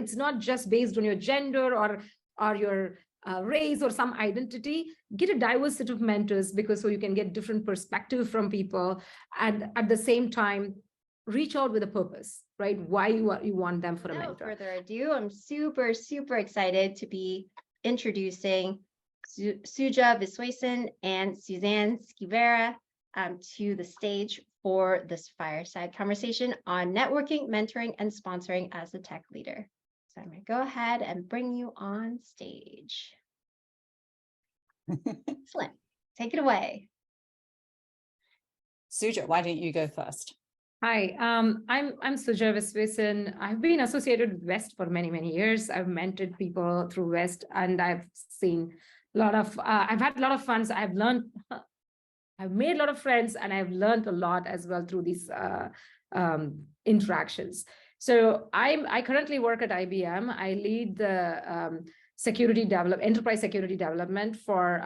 it's not just based on your gender or your race or some identity. Get a diverse set of mentors, because so you can get different perspective from people, and at the same time reach out with a purpose, right? Why you want them for a mentor. Without further ado, I'm super, super excited to be introducing Suja Viswesan and Suzanne Skyvara to the stage for this fireside conversation on networking, mentoring, and sponsoring as a tech leader. So I'm going to go ahead and bring you on stage. Excellent. Take it away. Suja, why don't you go first? Hi, I'm Suja Viswesan. I've been associated with West for many, many years. I've mentored people through West, and I've seen a lot of, I've had a lot of fun. So I've learned, I've made a lot of friends, and I've learned a lot as well through these interactions. So I currently work at IBM. I lead the enterprise security development for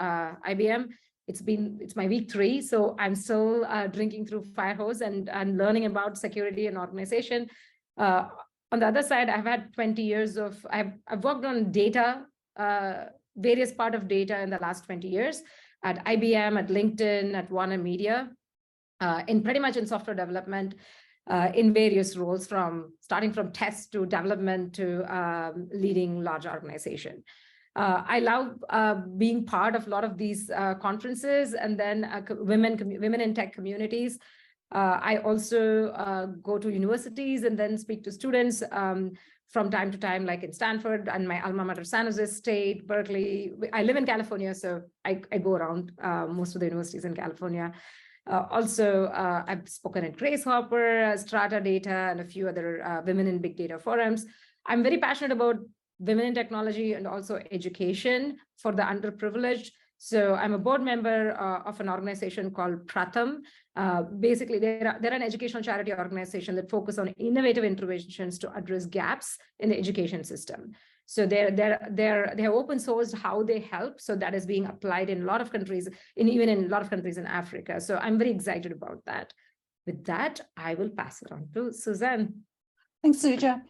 IBM. It's my week 3, so I'm still drinking through fire hose and learning about security and organization. On the other side, I've had 20 years of, I've worked on data, various part of data in the last 20 years at IBM, at LinkedIn, at Warner Media, pretty much in software development, in various roles, starting from test to development to leading large organization. I love being part of a lot of these conferences, and then women in tech communities. I also go to universities and then speak to students from time to time, like in Stanford and my alma mater, San Jose State, Berkeley. I live in California, so I go around most of the universities in California. Also, I've spoken at Grace Hopper, Strata Data, and a few other women in big data forums. I'm very passionate about women in technology and also education for the underprivileged. So I'm a board member of an organization called Pratham. Basically, they're an educational charity organization that focus on innovative interventions to address gaps in the education system. So they have open sourced how they help. So that is being applied in a lot of countries, even in a lot of countries in Africa. So I'm very excited about that. With that, I will pass it on to Suzanne. Thanks, Suja.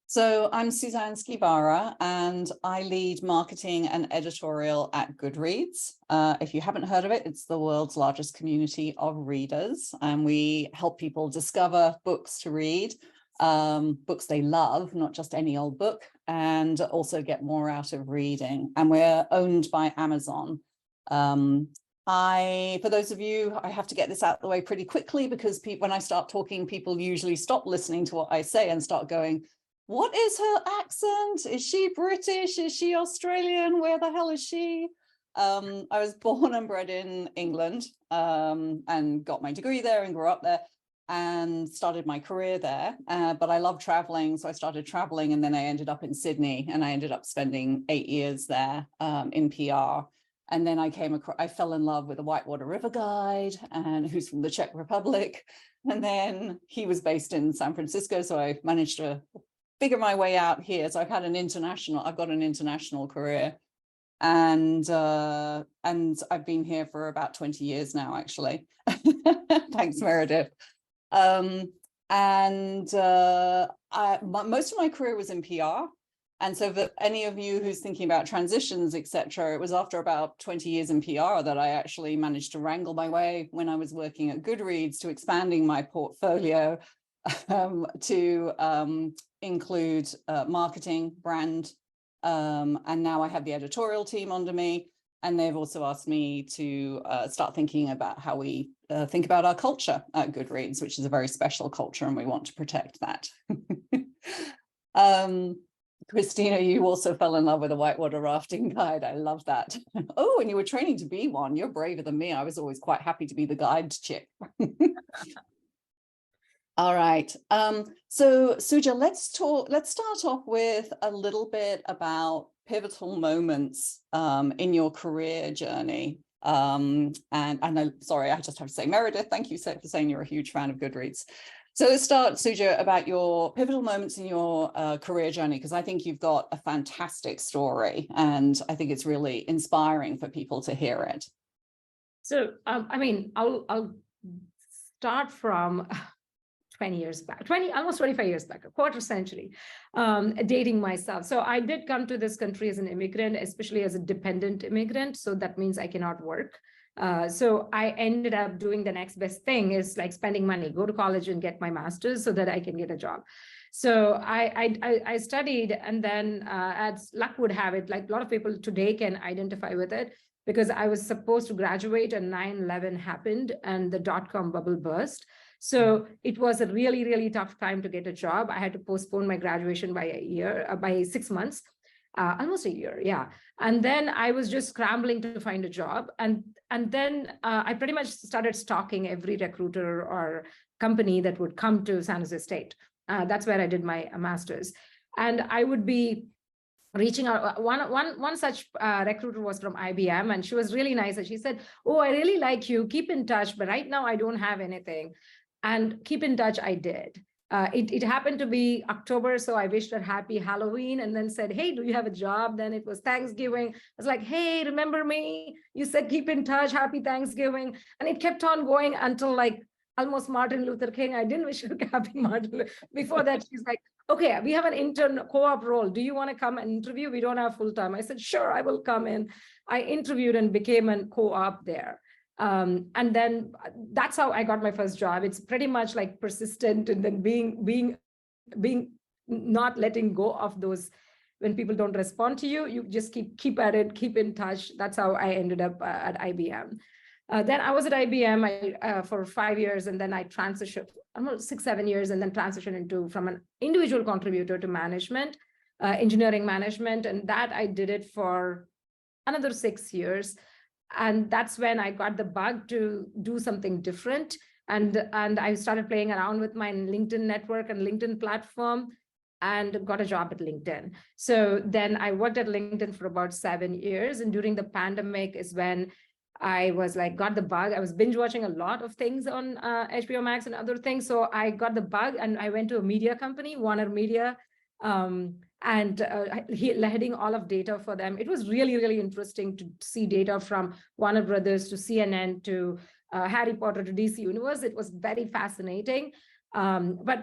So I'm Suzanne Skyvara, and I lead marketing and editorial at Goodreads. If you haven't heard of it, it's the world's largest community of readers, and we help people discover books to read, books they love, not just any old book, and also get more out of reading. And we're owned by Amazon. For those of you, I have to get this out of the way pretty quickly, because when I start talking, people usually stop listening to what I say and start going, what is her accent? Is she British? Is she Australian? Where the hell is she? I was born and bred in England, and got my degree there and grew up there and started my career there. But I love traveling, so I started traveling, and then I ended up in Sydney, and I ended up spending 8 years there in PR. And then I fell in love with a Whitewater River guide, and who's from the Czech Republic. And then he was based in San Francisco, so I managed to figure my way out here. So I've got an international career, and I've been here for about 20 years now, actually. Thanks, Meredith. Most of my career was in PR. And so for any of you who's thinking about transitions, etc., it was after about 20 years in PR that I actually managed to wrangle my way, when I was working at Goodreads, to expanding my portfolio to include marketing, brand, and now I have the editorial team under me, and they've also asked me to start thinking about how we think about our culture at Goodreads, which is a very special culture, and we want to protect that. Christina, you also fell in love with a whitewater rafting guide. I love that. Oh, and you were training to be one. You're braver than me. I was always quite happy to be the guide chick. All right. So Suja, let's start off with a little bit about pivotal moments in your career journey. And sorry, I just have to say, Meredith, thank you for saying you're a huge fan of Goodreads. So let's start, Suja, about your pivotal moments in your career journey, because I think you've got a fantastic story, and I think it's really inspiring for people to hear it. So, I mean, I'll start from 20 years back, almost 25 years back, a quarter century, dating myself. So I did come to this country as an immigrant, especially as a dependent immigrant. So that means I cannot work. So I ended up doing the next best thing is like spending money, go to college and get my master's so that I can get a job. So I studied, and then as luck would have it, like a lot of people today can identify with it, because I was supposed to graduate and 9/11 happened and the dot-com bubble burst. So it was a really, really tough time to get a job. I had to postpone my graduation by a year, by 6 months, almost a year, yeah. And then I was just scrambling to find a job. And then I pretty much started stalking every recruiter or company that would come to San Jose State. That's where I did my master's. And I would be reaching out. One such recruiter was from IBM, and she was really nice. And she said, "Oh, I really like you. Keep in touch, but right now I don't have anything." And keep in touch, I did. It happened to be October, so I wished her happy Halloween and then said, "Hey, do you have a job?" Then it was Thanksgiving. I was like, "Hey, remember me? You said keep in touch, happy Thanksgiving." And it kept on going until like almost Martin Luther King. I didn't wish her happy Martin. Before that, she's like, "Okay, we have an intern co-op role. Do you want to come and interview? We don't have full time." I said, "Sure, I will come in." I interviewed and became a co-op there. And then that's how I got my first job. It's pretty much like persistent, and then being not letting go of those. When people don't respond to you, you just keep at it, keep in touch. That's how I ended up at IBM. Then I was at IBM for 5 years, and then I transitioned, almost 6-7 years, and then transitioned from an individual contributor to management, engineering management, and that I did it for another 6 years. And that's when I got the bug to do something different. And I started playing around with my LinkedIn network and LinkedIn platform and got a job at LinkedIn. So then I worked at LinkedIn for about 7 years. And during the pandemic is when I was like, got the bug. I was binge watching a lot of things on HBO Max and other things. So I got the bug and I went to a media company, Warner Media, and heading all of data for them. It was really, really interesting to see data from Warner Brothers to CNN to Harry Potter to DC Universe. It was very fascinating. But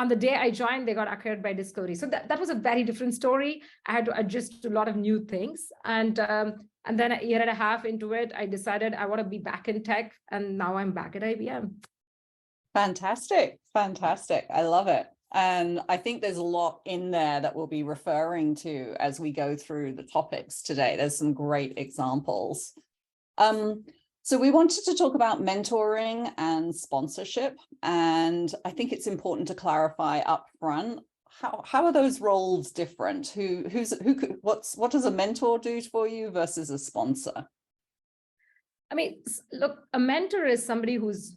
on the day I joined, they got acquired by Discovery. So that was a very different story. I had to adjust to a lot of new things. And then a year and a half into it, I decided I want to be back in tech. And now I'm back at IBM. Fantastic. Fantastic. I love it. And I think there's a lot in there that we'll be referring to as we go through the topics today. There's some great examples. So we wanted to talk about mentoring and sponsorship. And I think it's important to clarify up front, how are those roles different? What does a mentor do for you versus a sponsor? I mean, look, a mentor is somebody who's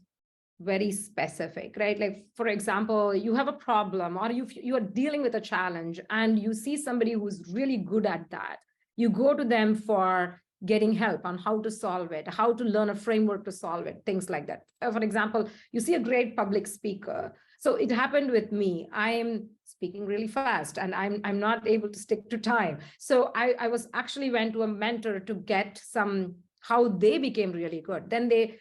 very specific, right? Like, for example, you have a problem or you are dealing with a challenge and you see somebody who's really good at that. You go to them for getting help on how to solve it, how to learn a framework to solve it, things like that. For example, you see a great public speaker. So it happened with me. I'm speaking really fast and I'm not able to stick to time. So I was actually went to a mentor to get how they became really good. Then they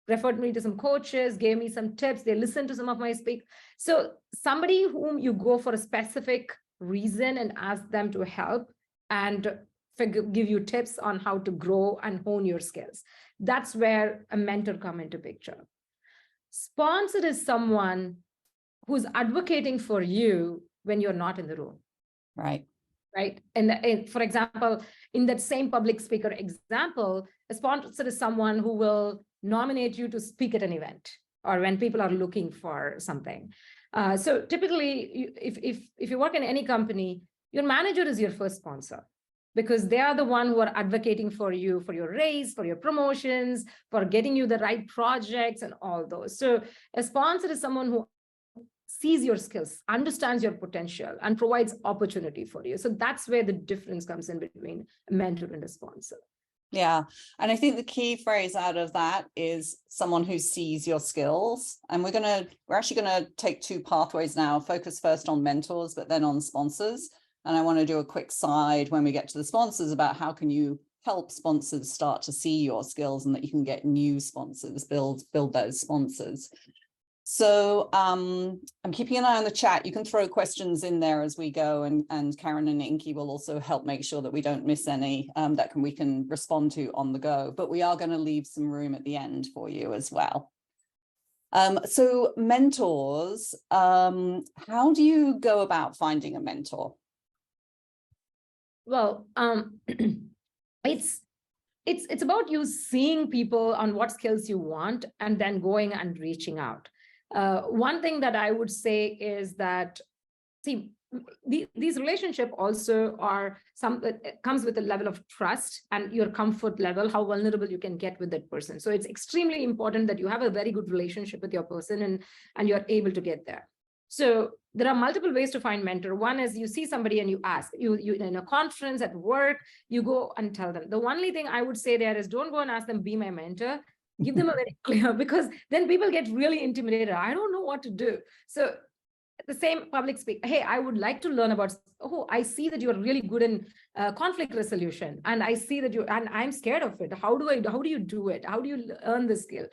referred me to some coaches, gave me some tips. They listened to some of my speak. So somebody whom you go for a specific reason and ask them to help and give you tips on how to grow and hone your skills. That's where a mentor come into picture. Sponsor is someone who's advocating for you when you're not in the room. Right. Right. And for example, in that same public speaker example, a sponsor is someone who will nominate you to speak at an event or when people are looking for something. So typically, if you work in any company, your manager is your first sponsor because they are the one who are advocating for you, for your raise, for your promotions, for getting you the right projects and all those. So a sponsor is someone who sees your skills, understands your potential, and provides opportunity for you. So that's where the difference comes in between a mentor and a sponsor. Yeah. And I think the key phrase out of that is someone who sees your skills. And we're actually going to take two pathways now, focus first on mentors, but then on sponsors. And I want to do a quick side when we get to the sponsors about how can you help sponsors start to see your skills and that you can get new sponsors, build those sponsors. So I'm keeping an eye on the chat. You can throw questions in there as we go, and Karen and Inky will also help make sure that we don't miss any that we can respond to on the go. But we are going to leave some room at the end for you as well. So mentors, how do you go about finding a mentor? Well, it's about you seeing people on what skills you want and then going and reaching out. One thing that I would say is that, see, these relationships also are it comes with a level of trust and your comfort level, how vulnerable you can get with that person. So it's extremely important that you have a very good relationship with your person and you're able to get there. So there are multiple ways to find mentor. One is you see somebody and you ask, you in a conference, at work, you go and tell them. The only thing I would say there is don't go and ask them, be my mentor. Give them a very clear, because then people get really intimidated. I don't know what to do. So the same public speak, hey, I would like to learn about, oh, I see that you're really good in conflict resolution. And I see that and I'm scared of it. How do you do it? How do you earn this skill?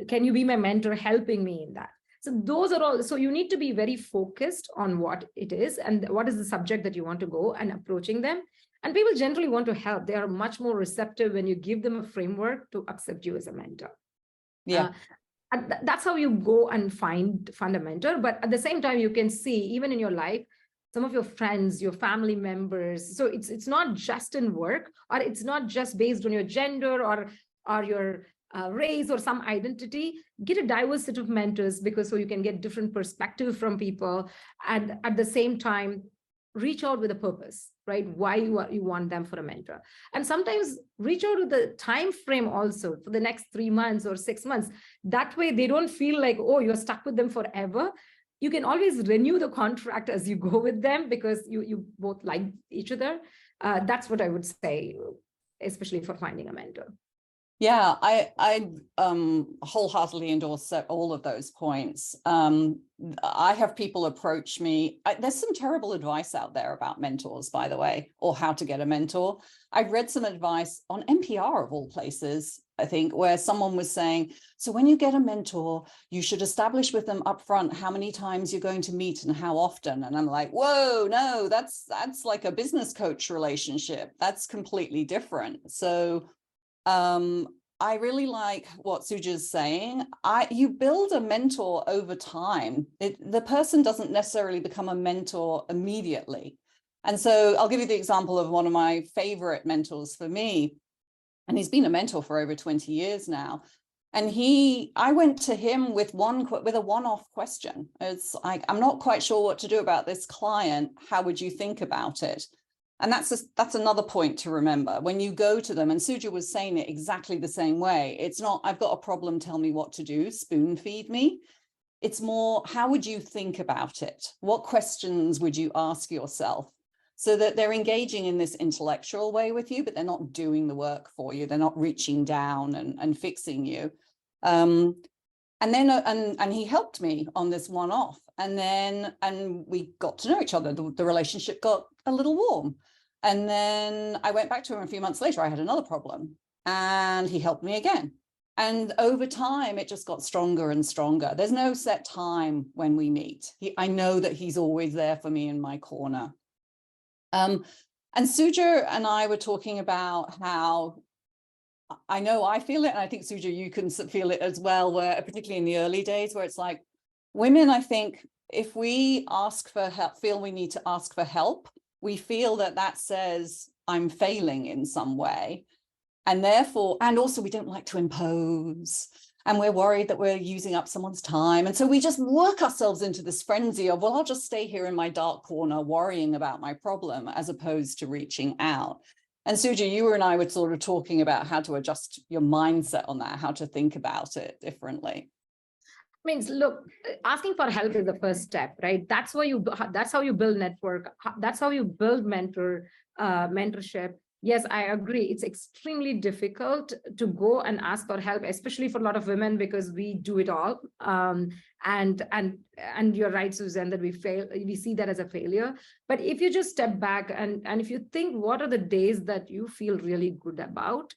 Can you be my mentor helping me in that? So those are all, so you need to be very focused on what it is and what is the subject that you want to go and approaching them. And people generally want to help. They are much more receptive when you give them a framework to accept you as a mentor. Yeah. And that's how you go and find a mentor. But at the same time, you can see, even in your life, some of your friends, your family members. So it's not just in work, or it's not just based on your gender or your race or some identity. Get a diverse set of mentors, because so you can get different perspective from people. And at the same time, reach out with a purpose, right? Why you want them for a mentor. And sometimes reach out with the time frame also for the next 3 months or 6 months. That way they don't feel like, oh, you're stuck with them forever. You can always renew the contract as you go with them, because you both like each other. That's what I would say, especially for finding a mentor. Yeah, I wholeheartedly endorse all of those points. I have people approach me. There's some terrible advice out there about mentors, by the way, or how to get a mentor. I've read some advice on NPR of all places, I think, where someone was saying, so when you get a mentor, you should establish with them upfront how many times you're going to meet and how often. And I'm like, whoa, no, that's like a business coach relationship. That's completely different. So I really like what Suja's saying. You build a mentor over time. The person doesn't necessarily become a mentor immediately. And so I'll give you the example of one of my favorite mentors for me. And he's been a mentor for over 20 years now. And I went to him with a one-off question. It's like, I'm not quite sure what to do about this client. How would you think about it? And that's another point to remember when you go to them. And Suja was saying it exactly the same way. It's not, I've got a problem, tell me what to do, spoon feed me. It's more, how would you think about it? What questions would you ask yourself? So that they're engaging in this intellectual way with you, but they're not doing the work for you. They're not reaching down and fixing you. And he helped me on this one-off. And we got to know each other. The relationship got a little warm. And then I went back to him a few months later. I had another problem and he helped me again. And over time, it just got stronger and stronger. There's no set time when we meet. I know that he's always there for me in my corner. And Suja and I were talking about how I know I feel it, and I think, Suja, you can feel it as well, where particularly in the early days, where it's like women, I think if we ask for help, feel we need to ask for help, we feel that says I'm failing in some way. And therefore, and also we don't like to impose, and we're worried that we're using up someone's time. And so we just work ourselves into this frenzy of, well, I'll just stay here in my dark corner worrying about my problem, as opposed to reaching out. And Suja, you and I were sort of talking about how to adjust your mindset on that, how to think about it differently. Means, look, asking for help is the first step, right? That's how you build network. That's how you build mentorship. Yes, I agree. It's extremely difficult to go and ask for help, especially for a lot of women, because we do it all. And you're right, Suzanne, that we see that as a failure. But if you just step back and if you think, what are the days that you feel really good about?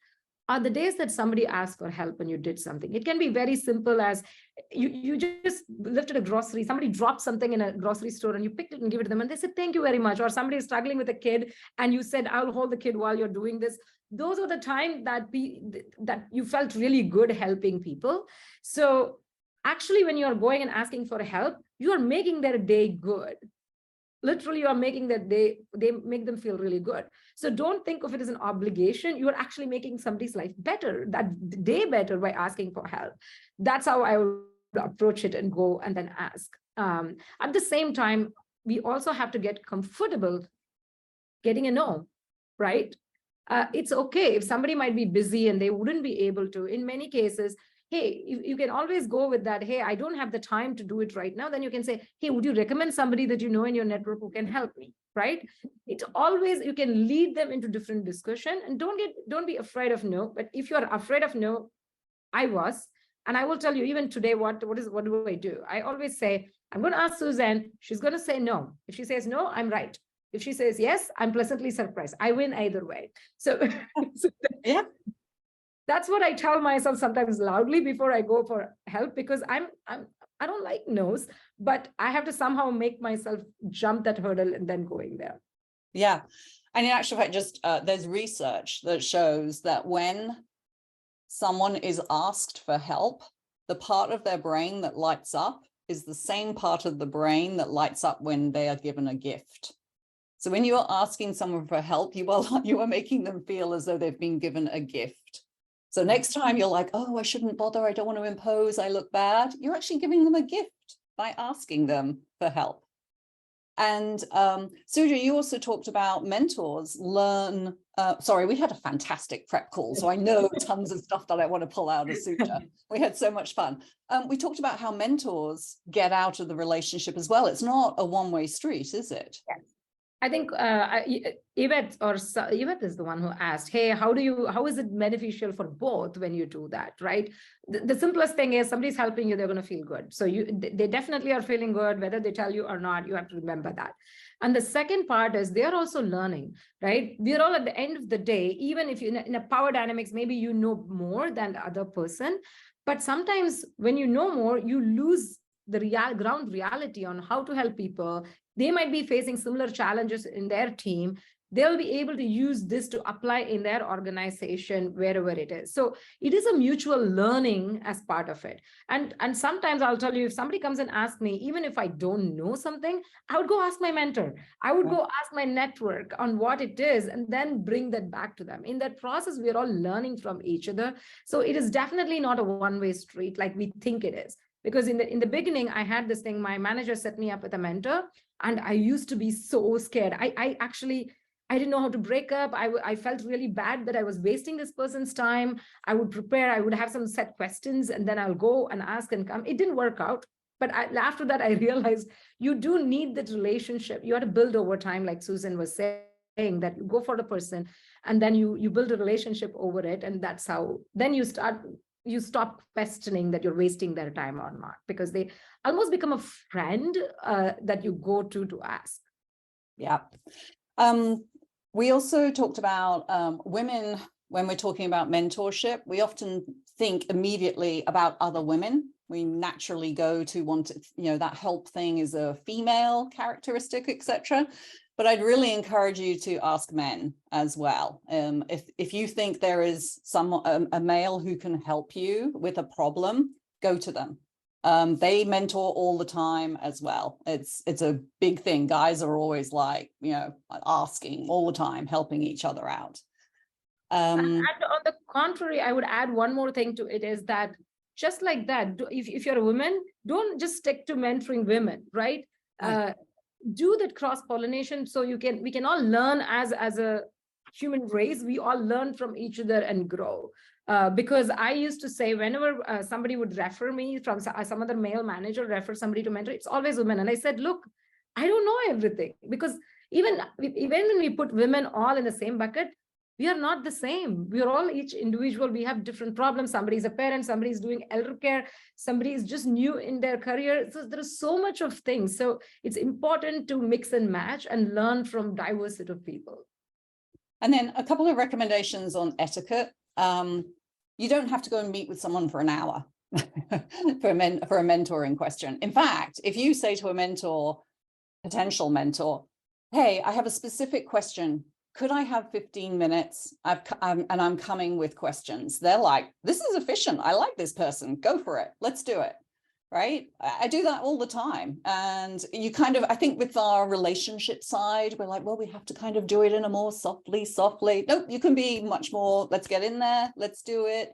are the days that somebody asked for help when you did something. It can be very simple as you just lifted a grocery, somebody dropped something in a grocery store and you picked it and give it to them and they said, thank you very much. Or somebody is struggling with a kid and you said, I'll hold the kid while you're doing this. Those are the time that you felt really good helping people. So actually, when you're going and asking for help, you are making their day good. Literally, you are making that day, they make them feel really good. So don't think of it as an obligation. You are actually making somebody's life better, that day better by asking for help. That's how I would approach it and go and then ask. At the same time, we also have to get comfortable getting a no, right? It's okay if somebody might be busy and they wouldn't be able to. In many cases, hey, you can always go with that. Hey, I don't have the time to do it right now. Then you can say, hey, would you recommend somebody that you know in your network who can help me, right? It's always, you can lead them into different discussion and don't be afraid of no. But if you're afraid of no, I was, and I will tell you even today, what do I do? I always say, I'm going to ask Suzanne, she's going to say no. If she says no, I'm right. If she says yes, I'm pleasantly surprised. I win either way. So Yeah. That's what I tell myself sometimes loudly before I go for help, because I don't like no's, but I have to somehow make myself jump that hurdle and then going there. Yeah. And in actual fact, just there's research that shows that when someone is asked for help, the part of their brain that lights up is the same part of the brain that lights up when they are given a gift. So when you are asking someone for help, you are making them feel as though they've been given a gift. So next time you're like, oh, I shouldn't bother, I don't want to impose, I look bad. You're actually giving them a gift by asking them for help. And Suja, you also talked about mentors learn. Sorry, we had a fantastic prep call, so I know tons of stuff that I want to pull out of Suja. We had so much fun. We talked about how mentors get out of the relationship as well. It's not a one-way street, is it? Yes. I think Yvette is the one who asked, hey, how is it beneficial for both when you do that, right? The simplest thing is somebody's helping you, they're going to feel good. So they definitely are feeling good, whether they tell you or not, you have to remember that. And the second part is they're also learning, right? We're all at the end of the day, even if in a power dynamics, maybe you know more than the other person, but sometimes when you know more, you lose the ground reality on how to help people. They might be facing similar challenges in their team. They'll be able to use this to apply in their organization, wherever it is. So it is a mutual learning as part of it. And sometimes I'll tell you, if somebody comes and asks me, even if I don't know something, I would go ask my mentor. I would go ask my network on what it is, and then bring that back to them. In that process, we're all learning from each other. So it is definitely not a one-way street like we think it is. Because in the beginning, I had this thing, my manager set me up with a mentor, and I used to be so scared. I didn't know how to break up. I felt really bad that I was wasting this person's time. I would prepare, I would have some set questions, and then I'll go and ask and come. It didn't work out. But after that, I realized you do need that relationship. You have to build over time, like Suzanne was saying, that you go for the person, and then you build a relationship over it. And that's how, then you stop questioning that you're wasting their time or not, because they almost become a friend that you go to ask. Yeah. We also talked about women. When we're talking about mentorship, we often think immediately about other women. We naturally go to want to, that help thing is a female characteristic, etc. But I'd really encourage you to ask men as well. If you think there is a male who can help you with a problem, go to them. They mentor all the time as well. It's a big thing. Guys are always like, asking all the time, helping each other out. And on the contrary, I would add one more thing to it, is that just like that, if you're a woman, don't just stick to mentoring women, right? Do that cross-pollination, so we can all learn as a human race. We all learn from each other and grow. Because I used to say, whenever somebody would refer me from some other male manager, refer somebody to mentor, it's always women. And I said, look, I don't know everything, because even when we put women all in the same bucket, we are not the same. We are all each individual. We have different problems. Somebody's a parent, somebody's doing elder care, somebody is just new in their career. So there is so much of things. So it's important to mix and match and learn from diversity of people. And then a couple of recommendations on etiquette you don't have to go and meet with someone for an hour for a mentoring question. In fact, if you say to a mentor, potential mentor, hey, I have a specific question. Could I have 15 minutes? And I'm coming with questions. They're like, this is efficient. I like this person. Go for it. Let's do it. Right? I do that all the time. And you kind of, I think with our relationship side, we're like, well, we have to kind of do it in a more softly. Nope, you can be much more, let's get in there. Let's do it.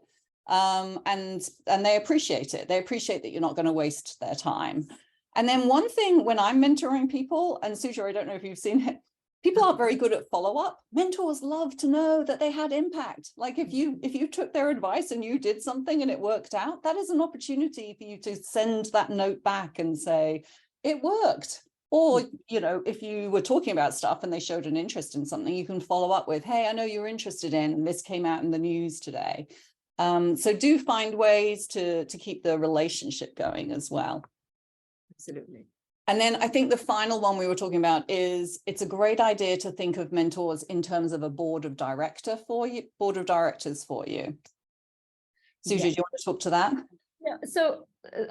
And they appreciate it. They appreciate that you're not going to waste their time. And then one thing when I'm mentoring people, and Suja, I don't know if you've seen it, people aren't very good at follow-up. Mentors love to know that they had impact. Like if you took their advice and you did something and it worked out, that is an opportunity for you to send that note back and say, it worked. Or, you know, if you were talking about stuff and they showed an interest in something, you can follow up with, hey, I know you're interested in, this came out in the news today. So do find ways to keep the relationship going as well. Absolutely. And then I think the final one we were talking about is it's a great idea to think of mentors in terms of a board of directors for you. Suja, do you want to talk to that? Yeah. So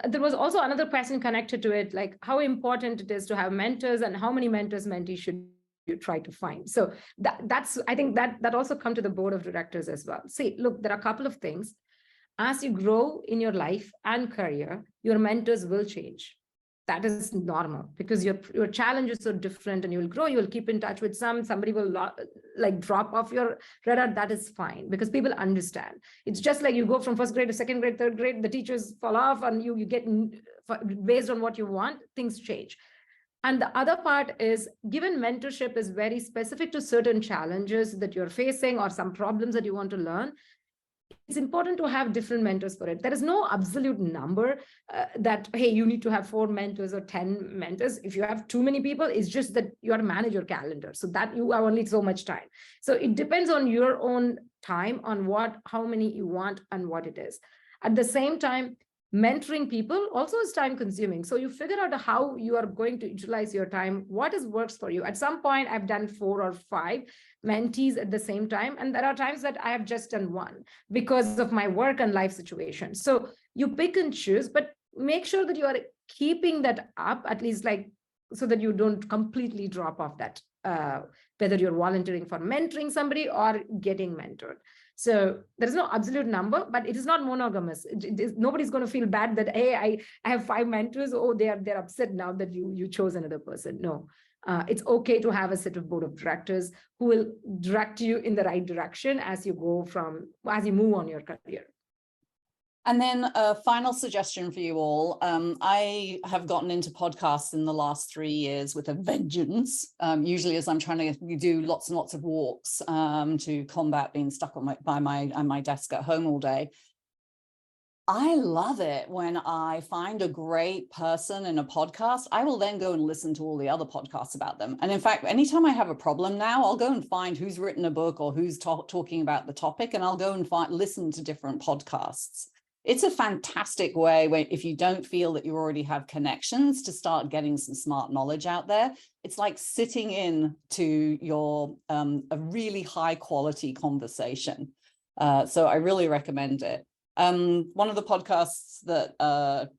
there was also another question connected to it, like how important it is to have mentors and how many mentors, mentees should you try to find. So that's, I think that also come to the board of directors as well. See, look, there are a couple of things. As you grow in your life and career, your mentors will change. That is normal because your challenges are different and you will grow, you will keep in touch with somebody will like drop off your radar. That is fine because people understand. It's just like you go from first grade to second grade, third grade, the teachers fall off and you get based on what you want, things change. And the other part is given mentorship is very specific to certain challenges that you're facing or some problems that you want to learn, it's important to have different mentors for it. There is no absolute number that, hey, you need to have 4 mentors or 10 mentors. If you have too many people, it's just that you have to manage your calendar so that you have only so much time. So it depends on your own time, on how many you want and what it is. At the same time, mentoring people also is time consuming. So you figure out how you are going to utilize your time, what works for you. At some point, I've done 4 or 5 mentees at the same time. And there are times that I have just done 1 because of my work and life situation. So you pick and choose, but make sure that you are keeping that up, at least like, so that you don't completely drop off that, whether you're volunteering for mentoring somebody or getting mentored. So there's no absolute number, but it is not monogamous. Nobody's going to feel bad that, hey, I have 5 mentors. Oh, they're upset now that you chose another person. No, it's okay to have a set of board of directors who will direct you in the right direction as you move on your career. And then a final suggestion for you all. I have gotten into podcasts in the last 3 years with a vengeance, usually as I'm trying to do lots and lots of walks to combat being stuck on my desk at home all day. I love it when I find a great person in a podcast. I will then go and listen to all the other podcasts about them. And in fact, anytime I have a problem now, I'll go and find who's written a book or who's talking about the topic, and I'll go and listen to different podcasts. It's a fantastic way if you don't feel that you already have connections to start getting some smart knowledge out there. It's like sitting in to your a really high quality conversation. So I really recommend it. One of the podcasts that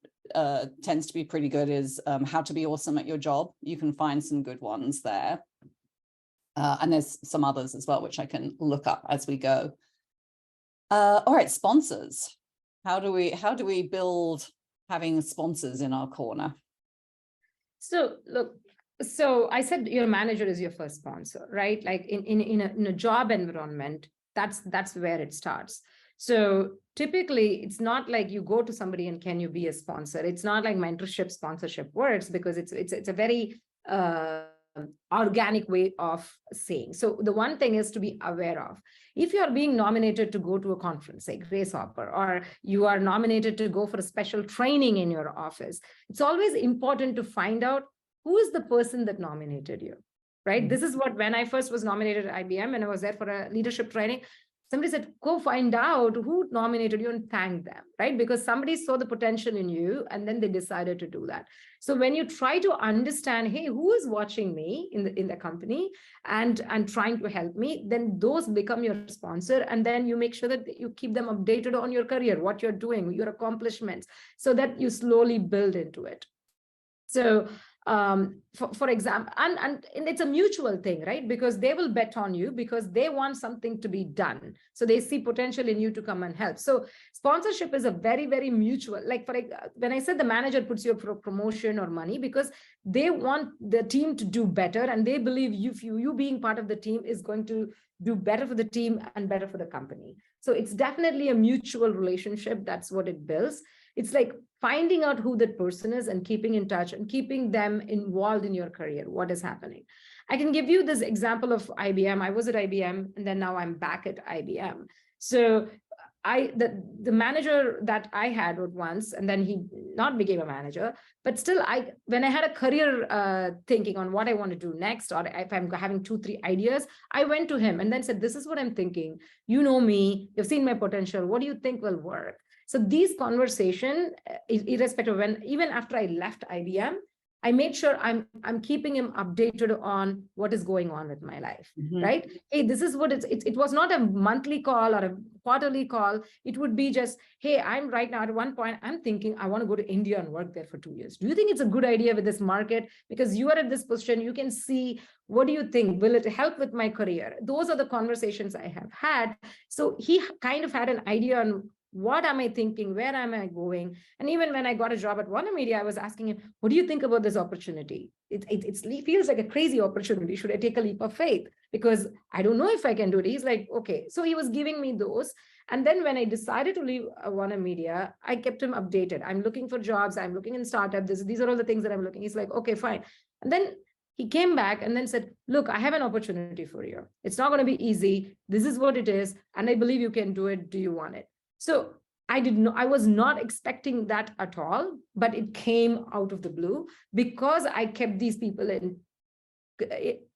tends to be pretty good is How to Be Awesome at Your Job. You can find some good ones there. And there's some others as well, which I can look up as we go. All right, sponsors. How do we build having sponsors in our corner? So look, so I said your manager is your first sponsor, right? Like in a job environment, that's where it starts. So typically it's not like you go to somebody and can you be a sponsor? It's not like mentorship sponsorship works because it's a very organic way of saying. So the one thing is to be aware of. If you are being nominated to go to a conference, like Grace Hopper, or you are nominated to go for a special training in your office, it's always important to find out who is the person that nominated you, right? Mm-hmm. This is what, when I first was nominated at IBM and I was there for a leadership training, Somebody said, go find out who nominated you and thank them, right? Because somebody saw the potential in you and then they decided to do that. So when you try to understand, hey, who is watching me in the company and trying to help me, then those become your sponsor. And then you make sure that you keep them updated on your career, what you're doing, your accomplishments, so that you slowly build into it. So for example, and it's a mutual thing, right? Because they will bet on you because they want something to be done. So they see potential in you to come and help. So sponsorship is a very, very mutual, like when I said the manager puts you up for promotion or money, because they want the team to do better. And they believe you being part of the team is going to do better for the team and better for the company. So it's definitely a mutual relationship. That's what it builds. It's like finding out who that person is and keeping in touch and keeping them involved in your career, what is happening. I can give you this example of IBM. I was at IBM and then now I'm back at IBM. So the manager that I had once, and then he not became a manager, but still when I had a career thinking on what I want to do next, or if I'm having 2-3 ideas, I went to him and then said, this is what I'm thinking. You know me, you've seen my potential. What do you think will work? So these conversations, irrespective of when, even after I left IBM, I made sure I'm keeping him updated on what is going on with my life, right? Hey, this is what it was not a monthly call or a quarterly call. It would be just, hey, I'm right now at one point, I'm thinking I want to go to India and work there for 2 years. Do you think it's a good idea with this market? Because you are at this position, you can see, what do you think? Will it help with my career? Those are the conversations I have had. So he kind of had an idea on what am I thinking? Where am I going? And even when I got a job at Warner Media, I was asking him, what do you think about this opportunity? It feels like a crazy opportunity. Should I take a leap of faith? Because I don't know if I can do it. He's like, okay. So he was giving me those. And then when I decided to leave Warner Media, I kept him updated. I'm looking for jobs. I'm looking in startups. These are all the things that I'm looking. He's like, okay, fine. And then he came back and then said, look, I have an opportunity for you. It's not going to be easy. This is what it is. And I believe you can do it. Do you want it? So I was not expecting that at all, but it came out of the blue because I kept these people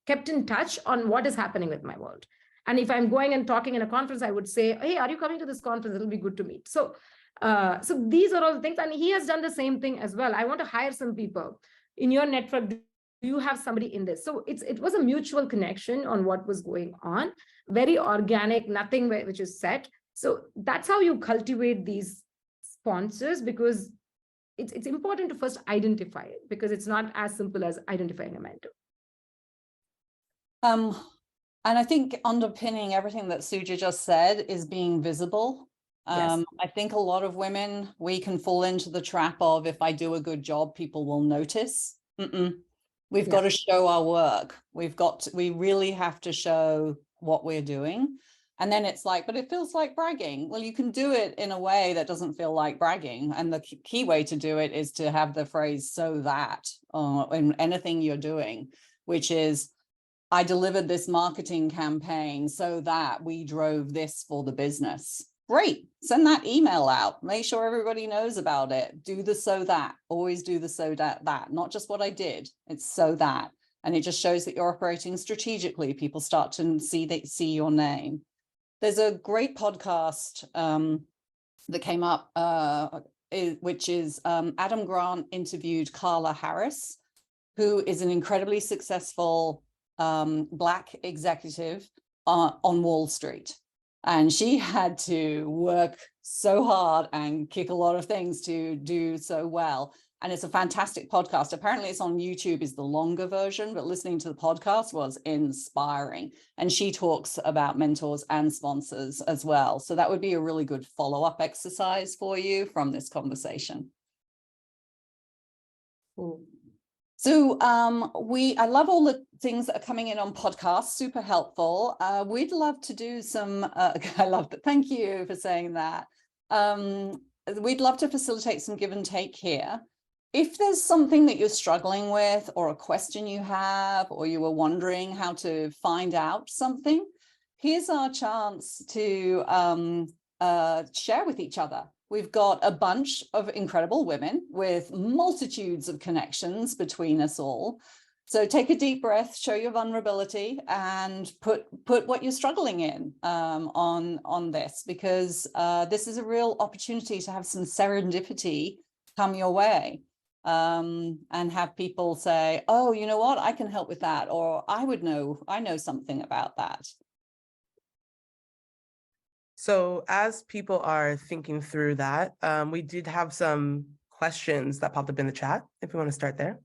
kept in touch on what is happening with my world. And if I'm going and talking in a conference, I would say, hey, are you coming to this conference? It'll be good to meet. So these are all the things. And he has done the same thing as well. I want to hire some people in your network. Do you have somebody in this? So it was a mutual connection on what was going on, very organic, nothing which is set. So that's how you cultivate these sponsors, because it's important to first identify it, because it's not as simple as identifying a mentor. And I think underpinning everything that Suja just said is being visible. Yes. I think a lot of women, we can fall into the trap of, if I do a good job, people will notice. We've got to show our work. We really have to show what we're doing. And then it's like, but it feels like bragging. Well, you can do it in a way that doesn't feel like bragging. And the key way to do it is to have the phrase "so that" in anything you're doing, which is, I delivered this marketing campaign so that we drove this for the business. Great. Send that email out. Make sure everybody knows about it. Do the "so that." Always do the "so that," not just what I did. It's "so that." And it just shows that you're operating strategically. People start to see your name. There's a great podcast that came up, which is Adam Grant interviewed Carla Harris, who is an incredibly successful Black executive on Wall Street. And she had to work so hard and kick a lot of things to do so well. And it's a fantastic podcast. Apparently it's on YouTube, is the longer version, but listening to the podcast was inspiring. And she talks about mentors and sponsors as well. So that would be a really good follow-up exercise for you from this conversation. Cool. So I love all the things that are coming in on podcasts, super helpful. We'd love to do some, I love that. Thank you for saying that. We'd love to facilitate some give and take here. If there's something that you're struggling with, or a question you have, or you were wondering how to find out something, here's our chance to share with each other. We've got a bunch of incredible women with multitudes of connections between us all. So take a deep breath, show your vulnerability, and put what you're struggling in on this, because this is a real opportunity to have some serendipity come your way, and have people say, oh, you know what, I can help with that, or I know something about that. So as people are thinking through that, we did have some questions that popped up in the chat, if we want to start there.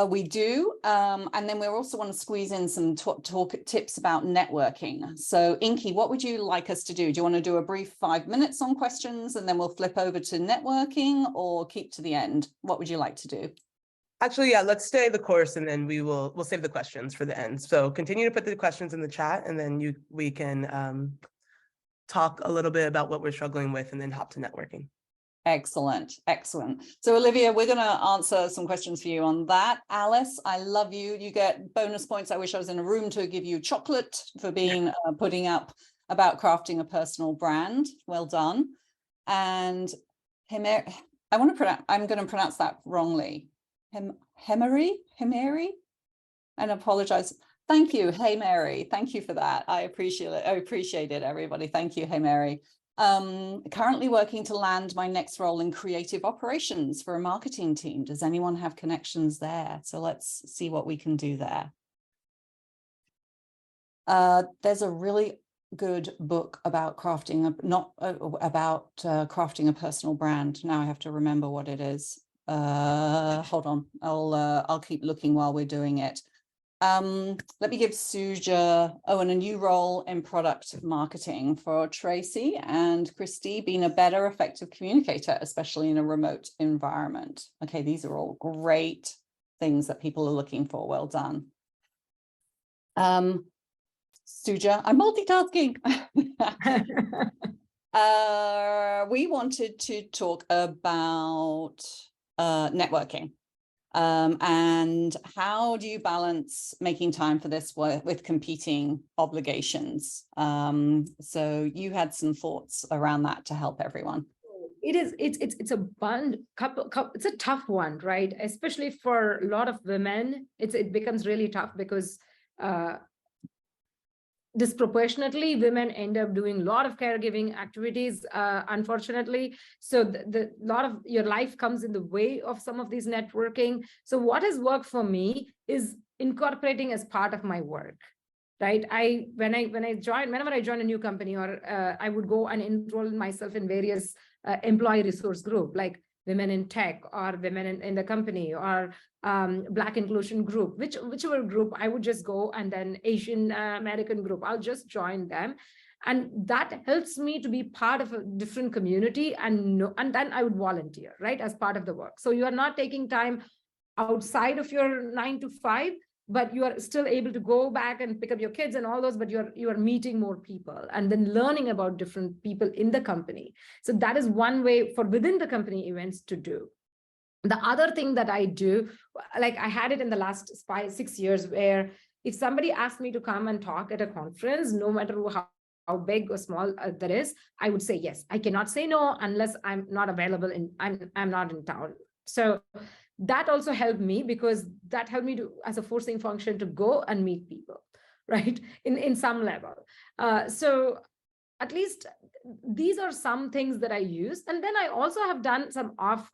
We do, and then we also want to squeeze in some talk tips about networking. So Inky, what would you like us to do? Do you want to do a brief 5 minutes on questions and then we'll flip over to networking, or keep to the end? What would you like to do? Actually, yeah, let's stay the course and then we'll save the questions for the end. So continue to put the questions in the chat, and then we can talk a little bit about what we're struggling with and then hop to networking. Excellent, excellent. So Olivia, we're going to answer some questions for you on that. Alice, I love you. You get bonus points. I wish I was in a room to give you chocolate for being putting up about crafting a personal brand. Well done. And I'm going to pronounce that wrongly. Hemeri, and apologize. Thank you. Hey, Mary. Thank you for that. I appreciate it. I appreciate it, everybody. Thank you. Hey, Mary. Currently working to land my next role in creative operations for a marketing team. Does anyone have connections there? So let's see what we can do there. There's a really good book about crafting, crafting a personal brand. Now I have to remember what it is. Hold on. I'll keep looking while we're doing it. Let me give Suja, and a new role in product marketing for Tracy and Christy, being a better effective communicator, especially in a remote environment. Okay, these are all great things that people are looking for. Well done. Suja, I'm multitasking. We wanted to talk about networking. And how do you balance making time for this with competing obligations? So you had some thoughts around that to help everyone. It's a tough one, right? Especially for a lot of women, it becomes really tough because disproportionately women end up doing a lot of caregiving activities, unfortunately. So the lot of your life comes in the way of some of these networking. So what has worked for me is incorporating as part of my work, right? Whenever I join a new company, or I would go and enroll myself in various employee resource group, like women in tech, or women in the company, or Black inclusion group, whichever group, I would just go, and then Asian American group, I'll just join them. And that helps me to be part of a different community, and then I would volunteer, right, as part of the work. So you are not taking time outside of your 9 to 5, but you are still able to go back and pick up your kids and all those, but you are meeting more people and then learning about different people in the company. So that is one way for within the company events to do. The other thing that I do, like I had it in the last 5-6 years, where if somebody asked me to come and talk at a conference, no matter how big or small that is, I would say yes. I cannot say no unless I'm not available and I'm not in town. So that also helped me, because that helped me to, as a forcing function, to go and meet people, right, in some level. So at least these are some things that I use. And then I also have done some off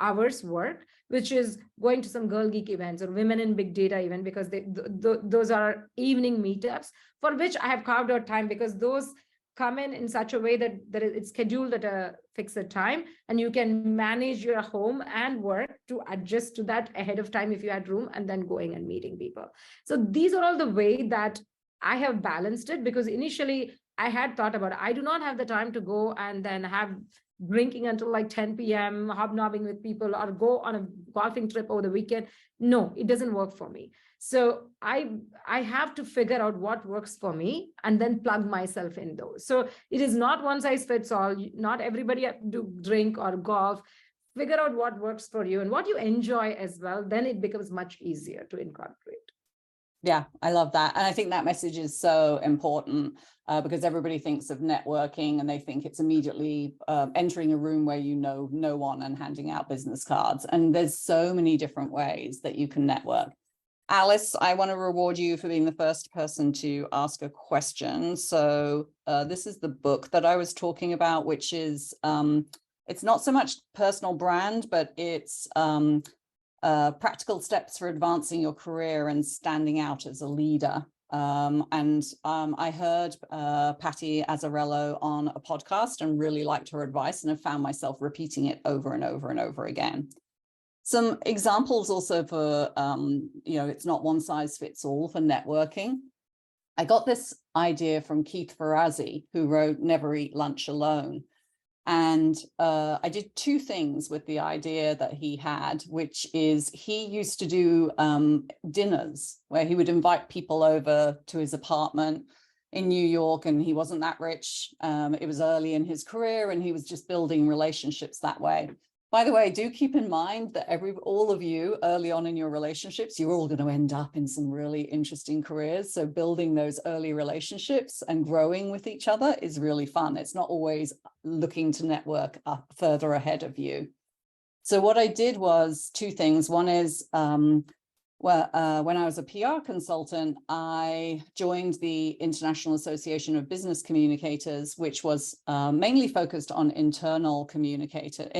hours work, which is going to some Girl Geek events or Women in Big Data event, because those are evening meetups for which I have carved out time, because those come in such a way that it's scheduled at a fixed time, and you can manage your home and work to adjust to that ahead of time if you had room, and then going and meeting people. So these are all the way that I have balanced it, because initially I had thought about it. I do not have the time to go and then have drinking until like 10 p.m, hobnobbing with people, or go on a golfing trip over the weekend. No, it doesn't work for me. So I have to figure out what works for me and then plug myself in those. So it is not one size fits all. Not everybody have to drink or golf. Figure out what works for you and what you enjoy as well. Then it becomes much easier to incorporate. Yeah, I love that. And I think that message is so important because everybody thinks of networking and they think it's immediately entering a room where you know no one and handing out business cards. And there's so many different ways that you can network. Alice, I want to reward you for being the first person to ask a question. So this is the book that I was talking about, which is, it's not so much personal brand, but it's practical steps for advancing your career and standing out as a leader. I heard Patty Azzarello on a podcast and really liked her advice, and have found myself repeating it over and over and over again. Some examples also for, it's not one size fits all for networking. I got this idea from Keith Ferrazzi, who wrote Never Eat Lunch Alone. And I did two things with the idea that he had, which is he used to do dinners where he would invite people over to his apartment in New York, and he wasn't that rich. It was early in his career and he was just building relationships that way. By the way, do keep in mind that all of you early on in your relationships, you're all going to end up in some really interesting careers. So building those early relationships and growing with each other is really fun. It's not always looking to network up further ahead of you. So what I did was two things. One is when I was a PR consultant, I joined the International Association of Business Communicators, which was mainly focused on internal communicators.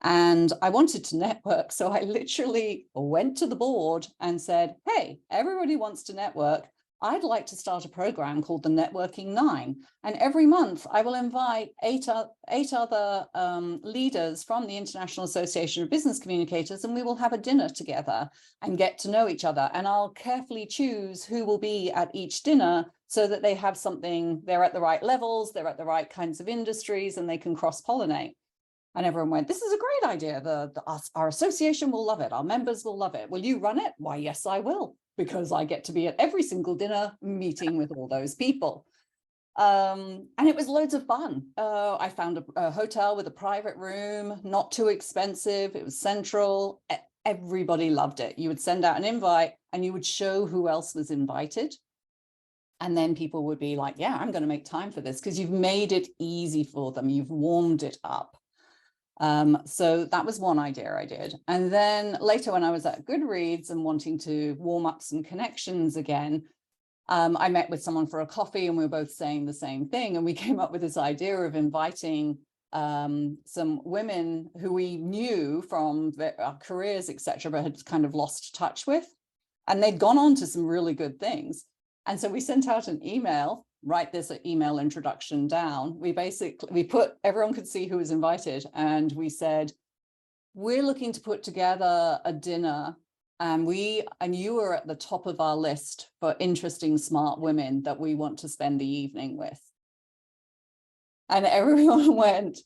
And I wanted to network. So I literally went to the board and said, hey, everybody wants to network. I'd like to start a program called the Networking 9. And every month I will invite eight other leaders from the International Association of Business Communicators, and we will have a dinner together and get to know each other. And I'll carefully choose who will be at each dinner so that they have something, they're at the right levels, they're at the right kinds of industries, and they can cross-pollinate. And everyone went, this is a great idea. Our association will love it. Our members will love it. Will you run it? Why, yes, I will, because I get to be at every single dinner meeting with all those people. And it was loads of fun. I found a hotel with a private room, not too expensive. It was central. Everybody loved it. You would send out an invite and you would show who else was invited. And then people would be like, yeah, I'm going to make time for this, because you've made it easy for them. You've warmed it up. So that was one idea I did. And then later, when I was at Goodreads and wanting to warm up some connections again, I met with someone for a coffee and we were both saying the same thing. And we came up with this idea of inviting some women who we knew from our careers, etc., but had kind of lost touch with. And they'd gone on to some really good things. And so we sent out an email. Write this email introduction down. We put, everyone could see who was invited, and we said, we're looking to put together a dinner, and you are at the top of our list for interesting, smart women that we want to spend the evening with. And everyone went,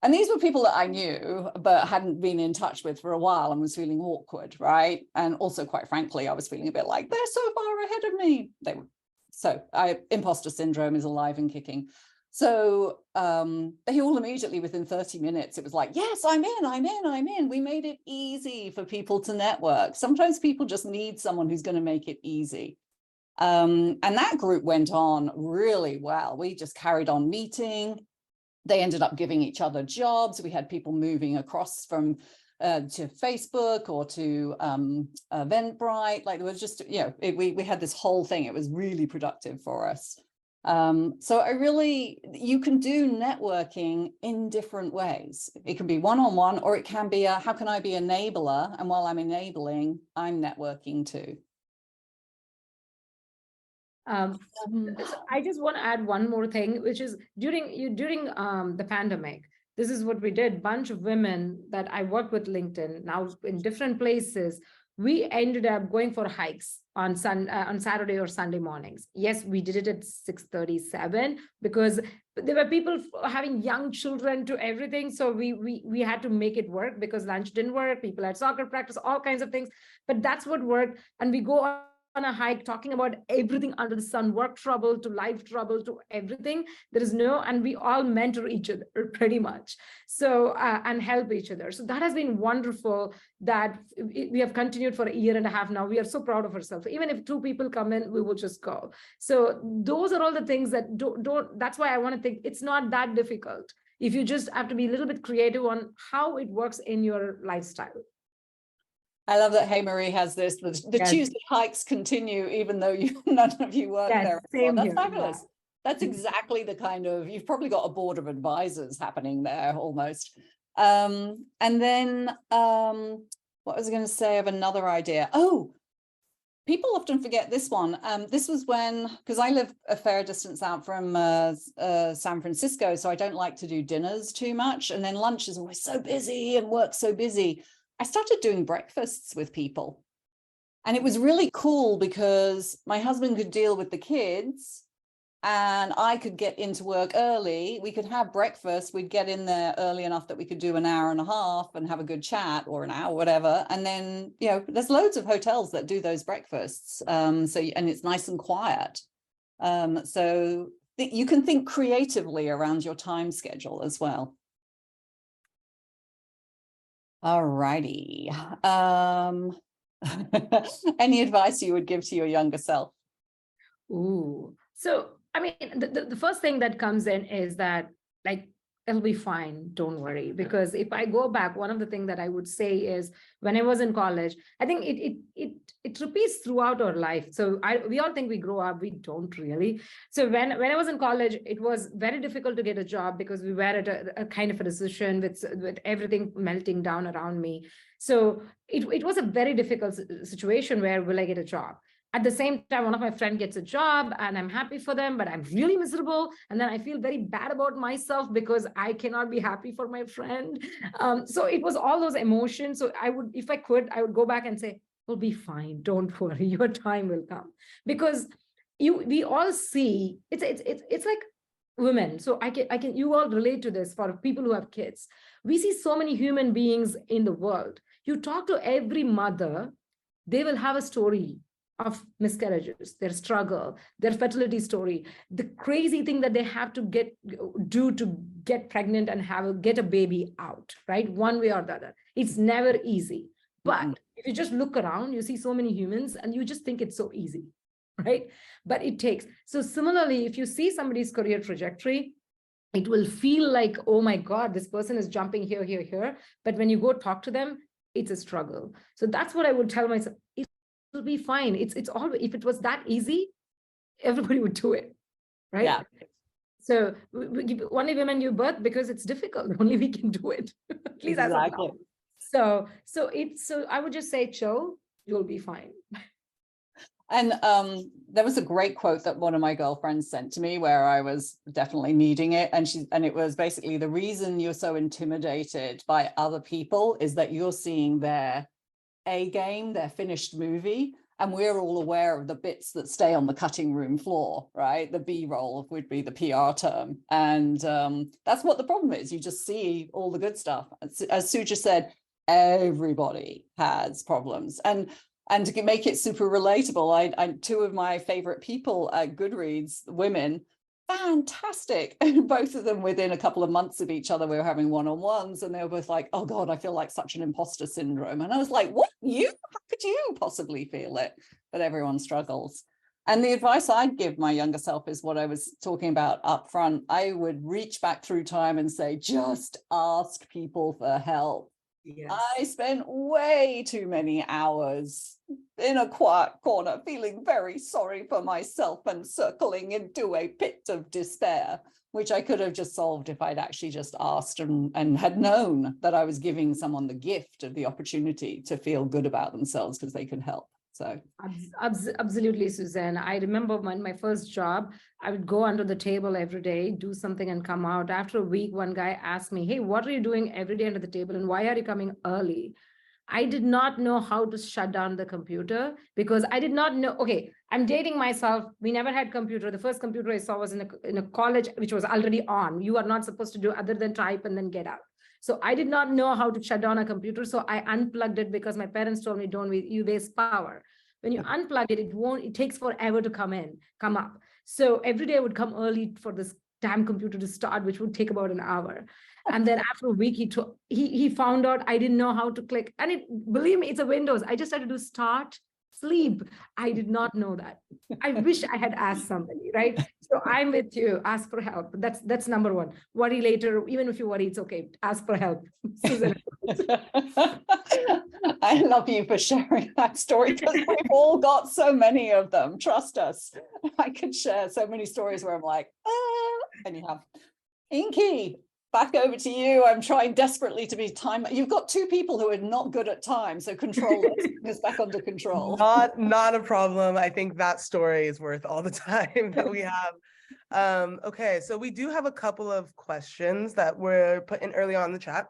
and these were people that I knew, but hadn't been in touch with for a while and was feeling awkward, right? And also, quite frankly, I was feeling a bit like, they're so far ahead of me. They were. So imposter syndrome is alive and kicking. So they all immediately, within 30 minutes, it was like, yes, I'm in. We made it easy for people to network. Sometimes people just need someone who's going to make it easy. And that group went on really well. We just carried on meeting. They ended up giving each other jobs. We had people moving across from to Facebook or to Eventbrite. Like, there was just, we had this whole thing. It was really productive for us. So you can do networking in different ways. It can be one-on-one, or it can be how can I be an enabler? And while I'm enabling, I'm networking too. I just want to add one more thing, which is during the pandemic, this is what we did. Bunch of women that I work with LinkedIn now in different places, we ended up going for hikes on Saturday or Sunday mornings. Yes, we did it at 6:37 because there were people having young children to everything. So we had to make it work because lunch didn't work. People had soccer practice, all kinds of things. But that's what worked. And we go on a hike talking about everything under the sun, work trouble to life trouble to everything. There is no, and we all mentor each other pretty much. So, and help each other. So that has been wonderful that we have continued for a year and a half now. We are so proud of ourselves. Even if 2 people come in, we will just go. So those are all the things that that's why I want to think it's not that difficult. If you just have to be a little bit creative on how it works in your lifestyle. I love that Hey Marie has this. The Yes. Tuesday hikes continue, even though none of you work Yes, there. same That's here, fabulous. yeah. That's exactly the kind of, you've probably got a board of advisors happening there almost. And then what was I going to say? I have another idea. Oh, people often forget this one. This was when, because I live a fair distance out from San Francisco, so I don't like to do dinners too much. And then lunch is always so busy and work so busy. I started doing breakfasts with people. And it was really cool because my husband could deal with the kids and I could get into work early. We could have breakfast. We'd get in there early enough that we could do an hour and a half and have a good chat, or an hour, whatever. And then, you know, there's loads of hotels that do those breakfasts. And it's nice and quiet. So you can think creatively around your time schedule as well. All righty. Any advice you would give to your younger self? Ooh, so I mean, the first thing that comes in is that, like, it'll be fine, don't worry. Because if I go back, one of the things that I would say is when I was in college, I think it repeats throughout our life. So we all think we grow up, we don't really. So when I was in college, it was very difficult to get a job because we were at a kind of a decision with everything melting down around me. So it was a very difficult situation where will I get a job? At the same time, one of my friends gets a job and I'm happy for them, but I'm really miserable. And then I feel very bad about myself because I cannot be happy for my friend. So it was all those emotions. So I would, if I could, I would go back and say, we'll be fine. Don't worry. Your time will come. Because we all see, it's like women. So you all relate to this for people who have kids. We see so many human beings in the world. You talk to every mother, they will have a story of miscarriages, their struggle, their fertility story, the crazy thing that they have to do to get pregnant and get a baby out, right? One way or the other. It's never easy. But if you just look around, you see so many humans and you just think it's so easy, right? But it takes. So similarly, if you see somebody's career trajectory, it will feel like, oh my God, this person is jumping here, here, here. But when you go talk to them, it's a struggle. So that's what I would tell myself. It'll be fine. It's all, if it was that easy, everybody would do it, right? Yeah. So only women give birth because it's difficult. Only we can do it. At least Exactly. as of now. So I would just say, chill, you'll be fine. And there was a great quote that one of my girlfriends sent to me where I was definitely needing it. And it was basically, the reason you're so intimidated by other people is that you're seeing their A game, their finished movie, and we're all aware of the bits that stay on the cutting room floor, right? The B-roll would be the PR term. And that's what the problem is. You just see all the good stuff. As Suja said, everybody has problems. And to make it super relatable, I two of my favorite people at Goodreads, women, fantastic. And both of them, within a couple of months of each other, we were having one-on-ones, and they were both like, oh God, I feel like such an imposter syndrome. And I was like, what? How could you possibly feel it? But everyone struggles. And the advice I'd give my younger self is what I was talking about up front. I would reach back through time and say, just ask people for help. Yes. I spent way too many hours in a quiet corner feeling very sorry for myself and circling into a pit of despair, which I could have just solved if I'd actually just asked and had known that I was giving someone the gift of the opportunity to feel good about themselves because they could help. So absolutely, Suzanne. I remember when my first job, I would go under the table every day, do something and come out. After a week, one guy asked me, hey, what are you doing every day under the table and why are you coming early? I did not know how to shut down the computer because I did not know. Okay, I'm dating myself. We never had computer. The first computer I saw was in a college, which was already on. You are not supposed to do other than type and then get out. So I did not know how to shut down a computer. So I unplugged it because my parents told me, you waste power. When you unplug it, it takes forever to come up. So every day I would come early for this damn computer to start, which would take about an hour. And then after a week, he found out I didn't know how to click. And believe me, it's a Windows. I just had to do start, sleep. I did not know that. I wish I had asked somebody, right? So I'm with you. Ask for help. That's number one. Worry later. Even if you worry, it's okay. Ask for help. Susan. I love you for sharing that story because we've all got so many of them. Trust us. I could share so many stories where I'm like, anyhow. Inky, back over to you. I'm trying desperately to be time. You've got two people who are not good at time, so control is back under control. Not a problem. I think that story is worth all the time that we have. Okay, so we do have a couple of questions that were put in early on in the chat.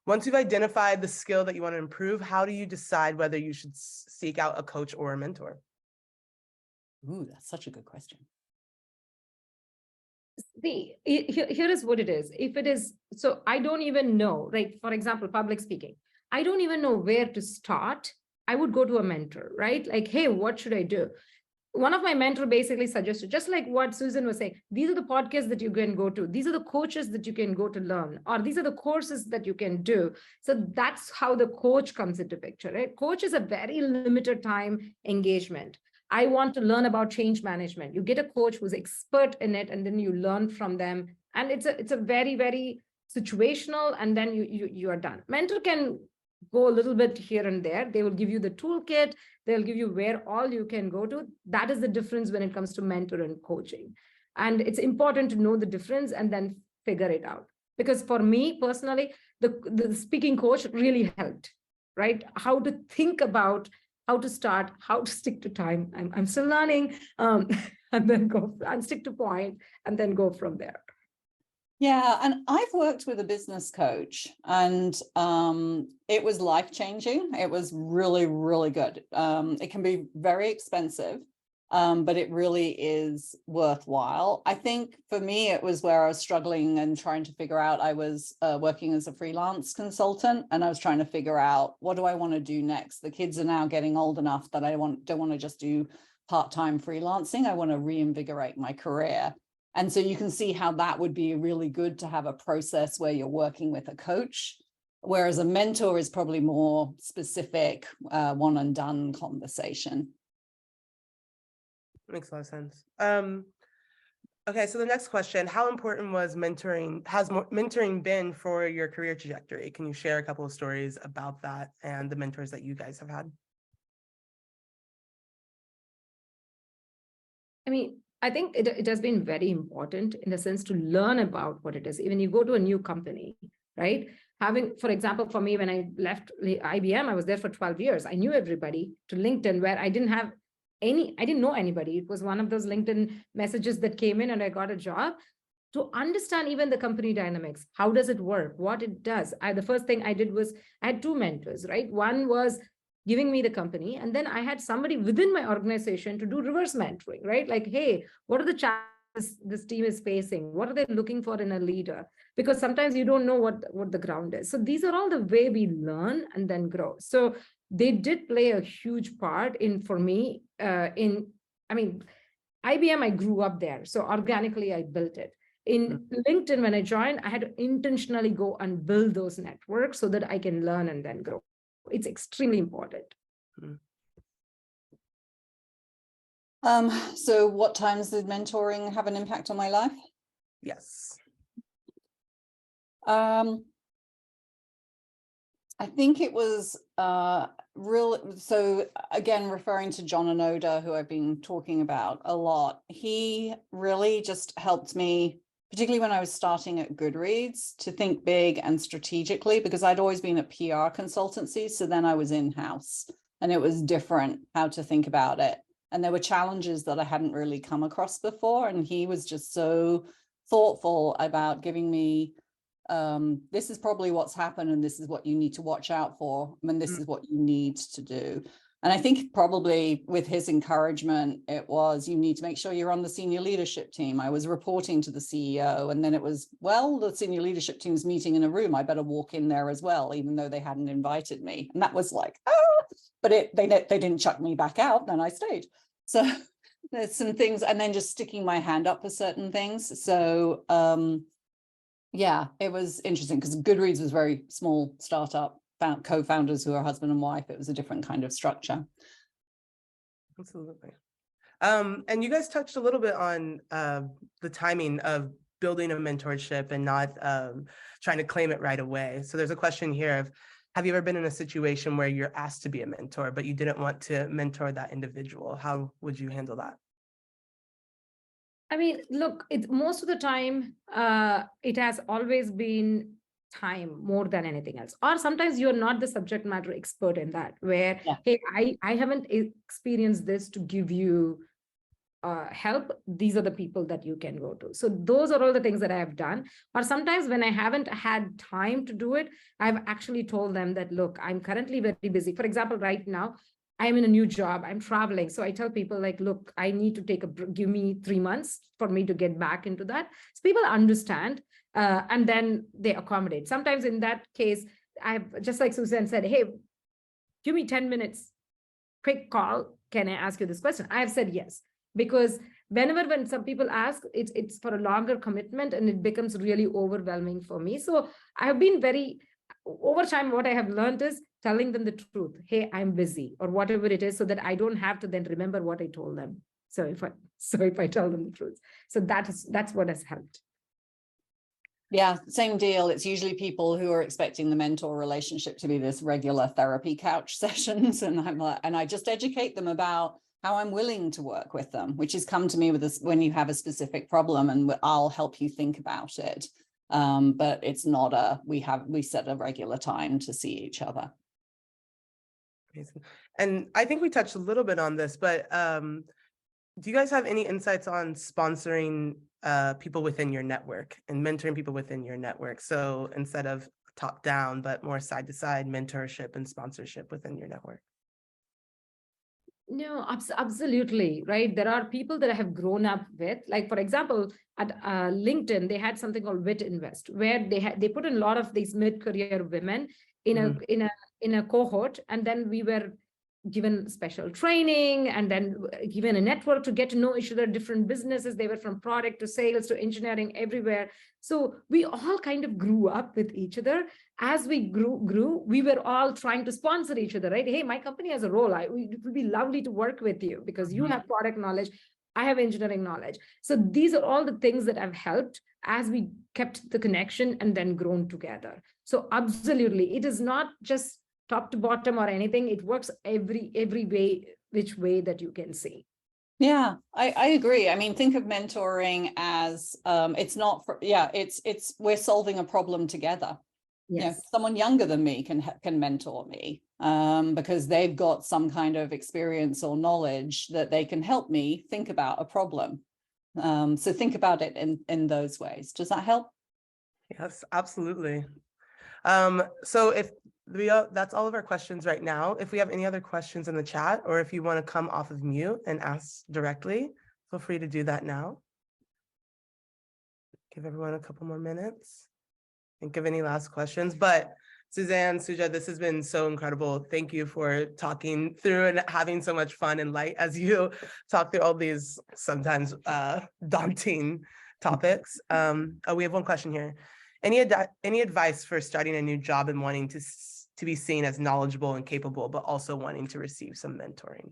Once you've identified the skill that you want to improve, how do you decide whether you should seek out a coach or a mentor? Ooh, that's such a good question. See, here is what it is. If it is, so I don't even know, right? For example, public speaking, I don't even know where to start. I would go to a mentor, right? Like, hey, what should I do? One of my mentor basically suggested, just like what Susan was saying, these are the podcasts that you can go to. These are the coaches that you can go to learn, or these are the courses that you can do. So that's how the coach comes into picture, right? Coach is a very limited time engagement. I want to learn about change management. You get a coach who's expert in it, and then you learn from them. And it's a very, very situational, and then you are done. Mentor can go a little bit here and there. They will give you the toolkit. They'll give you where all you can go to. That is the difference when it comes to mentor and coaching. And it's important to know the difference and then figure it out. Because for me personally, the speaking coach really helped, right? How to think about how to start, how to stick to time. I'm still learning, and then go and stick to point and then go from there. Yeah, and I've worked with a business coach, and it was life-changing. It was really, really good. It can be very expensive, but it really is worthwhile. I think for me, it was where I was struggling and trying to figure out, I was working as a freelance consultant, and I was trying to figure out, what do I want to do next? The kids are now getting old enough that I don't want to just do part-time freelancing. I want to reinvigorate my career. And so you can see how that would be really good to have a process where you're working with a coach, whereas a mentor is probably more specific, one and done conversation. Makes a lot of sense. Okay, so the next question, how important has mentoring been for your career trajectory? Can you share a couple of stories about that and the mentors that you guys have had? I mean, I think it has been very important in the sense to learn about what it is. Even you go to a new company, right? Having, for example, for me, when I left IBM, I was there for 12 years. I knew everybody, to LinkedIn, where I didn't know anybody. It was one of those LinkedIn messages that came in and I got a job. To understand even the company dynamics, how does it work, what it does. The first thing I did was, I had two mentors, right? One was giving me the company, and then I had somebody within my organization to do reverse mentoring, right? Like, hey, what are the challenges this team is facing? What are they looking for in a leader? Because sometimes you don't know what the ground is. So these are all the way we learn and then grow. So they did play a huge part for me, IBM, I grew up there. So organically, I built it. In LinkedIn, when I joined, I had to intentionally go and build those networks so that I can learn and then grow. It's extremely important. So what times did mentoring have an impact on my life? Yes. I think it was so again, referring to John Anoda, who I've been talking about a lot, he really just helped me, particularly when I was starting at Goodreads, to think big and strategically, because I'd always been at PR consultancy. So then I was in-house and it was different how to think about it. And there were challenges that I hadn't really come across before. And he was just so thoughtful about giving me, this is probably what's happened and this is what you need to watch out for. And this is what you need to do. And I think probably with his encouragement, it was, you need to make sure you're on the senior leadership team. I was reporting to the CEO, and then it was, well, the senior leadership team's meeting in a room. I better walk in there as well, even though they hadn't invited me. And that was like, but they didn't chuck me back out, then I stayed. So there's some things, and then just sticking my hand up for certain things. So yeah, it was interesting because Goodreads was very small startup, co-founders who are husband and wife. It was a different kind of structure. Absolutely. And you guys touched a little bit on the timing of building a mentorship and not trying to claim it right away. So there's a question here of, have you ever been in a situation where you're asked to be a mentor, but you didn't want to mentor that individual? How would you handle that? I mean, look, most of the time, it has always been time more than anything else. Or sometimes you're not the subject matter expert in that, where, hey, I haven't experienced this to give you help. These are the people that you can go to. So those are all the things that I have done. Or sometimes when I haven't had time to do it, I've actually told them that, look, I'm currently very busy. For example, right now, I'm in a new job, I'm traveling. So I tell people like, look, I need to give me 3 months for me to get back into that. So people understand, and then they accommodate. Sometimes in that case, I've just like Suzanne said, hey, give me 10 minutes, quick call. Can I ask you this question? I've said yes, because when some people ask, it's for a longer commitment and it becomes really overwhelming for me. So I've been over time, what I have learned is telling them the truth. Hey, I'm busy, or whatever it is, so that I don't have to then remember what I told them. So if I tell them the truth, so that's what has helped. Yeah, same deal. It's usually people who are expecting the mentor relationship to be this regular therapy couch sessions. And I just educate them about how I'm willing to work with them, which is come to me with this when you have a specific problem, and I'll help you think about it. But it's not we set a regular time to see each other. Amazing. And I think we touched a little bit on this, but do you guys have any insights on sponsoring people within your network and mentoring people within your network? So instead of top down, but more side to side mentorship and sponsorship within your network. No, absolutely, right? There are people that I have grown up with, like, for example, at LinkedIn, they had something called Wit Invest, where they put in a lot of these mid-career women in a cohort, and then we were given special training and then given a network to get to know each other, different businesses. They were from product to sales to engineering, everywhere. So we all kind of grew up with each other. As we grew, we were all trying to sponsor each other, right? Hey, my company has a role. It would be lovely to work with you because you have product knowledge. I have engineering knowledge. So these are all the things that have helped as we kept the connection and then grown together. So absolutely, it is not just top to bottom or anything. It works every way, which way that you can see. Yeah, I agree. I mean, think of mentoring as it's not for, it's we're solving a problem together. Yes. You know, someone younger than me can mentor me because they've got some kind of experience or knowledge that they can help me think about a problem. So think about it in those ways. Does that help? Yes, absolutely. So if that's all of our questions right now. If we have any other questions in the chat, or if you want to come off of mute and ask directly, feel free to do that now. Give everyone a couple more minutes. Think of any last questions. But Suzanne, Suja, this has been so incredible. Thank you for talking through and having so much fun and light as you talk through all these sometimes daunting topics. We have one question here. Any advice for starting a new job and wanting to be seen as knowledgeable and capable, but also wanting to receive some mentoring?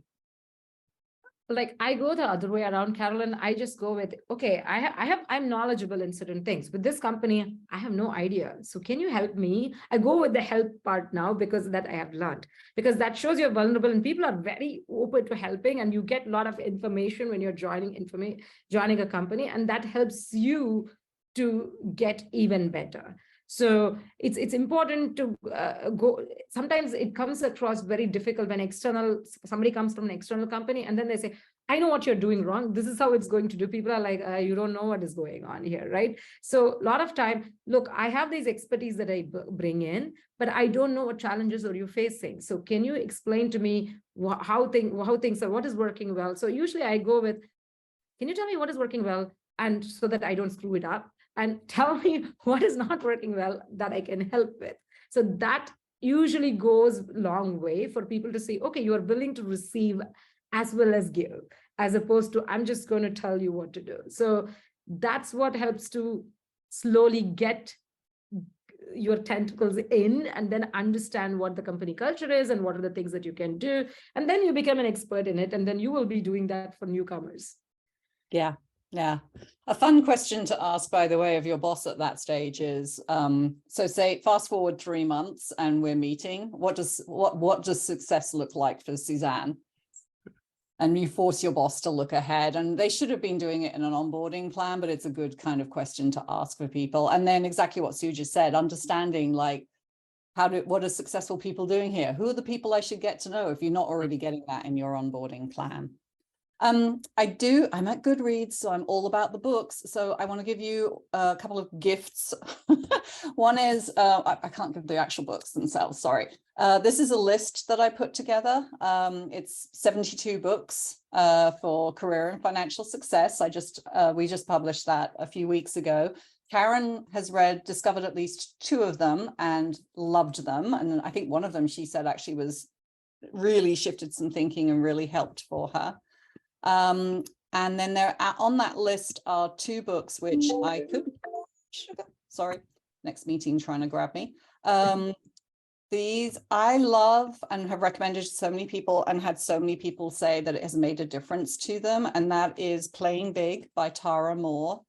Like, I go the other way around, Carolyn. I just go with, okay, I'm knowledgeable in certain things. With this company, I have no idea. So can you help me? I go with the help part now because that I have learned, because that shows you're vulnerable and people are very open to helping, and you get a lot of information when you're joining a company, and that helps you to get even better. So it's important to go. Sometimes it comes across very difficult when somebody comes from an external company and then they say, I know what you're doing wrong. This is how it's going to do. People are like, you don't know what is going on here, right? So a lot of time, look, I have these expertise that I bring in, but I don't know what challenges are you facing. So can you explain to me how things are, what is working well? So usually I go with, can you tell me what is working well? And so that I don't screw it up, and tell me what is not working well that I can help with. So that usually goes a long way for people to see, okay, you are willing to receive as well as give, as opposed to, I'm just going to tell you what to do. So that's what helps to slowly get your tentacles in and then understand what the company culture is and what are the things that you can do. And then you become an expert in it. And then you will be doing that for newcomers. Yeah. Yeah. A fun question to ask, by the way, of your boss at that stage is, so say fast forward 3 months and we're meeting, what does success look like for Suzanne? And you force your boss to look ahead, and they should have been doing it in an onboarding plan, but it's a good kind of question to ask for people. And then exactly what Suja said, understanding like, what are successful people doing here? Who are the people I should get to know if you're not already getting that in your onboarding plan? I'm at Goodreads, so I'm all about the books. So I want to give you a couple of gifts. One is, I can't give the actual books themselves, sorry. This is a list that I put together. It's 72 books for career and financial success. We just published that a few weeks ago. Karen has discovered at least 2 of them and loved them. And I think one of them, she said, actually really shifted some thinking and really helped for her. And then on that list are 2 books which I could, sorry, next meeting trying to grab me. These I love and have recommended to so many people and had so many people say that it has made a difference to them. And that is Playing Big by Tara Moore.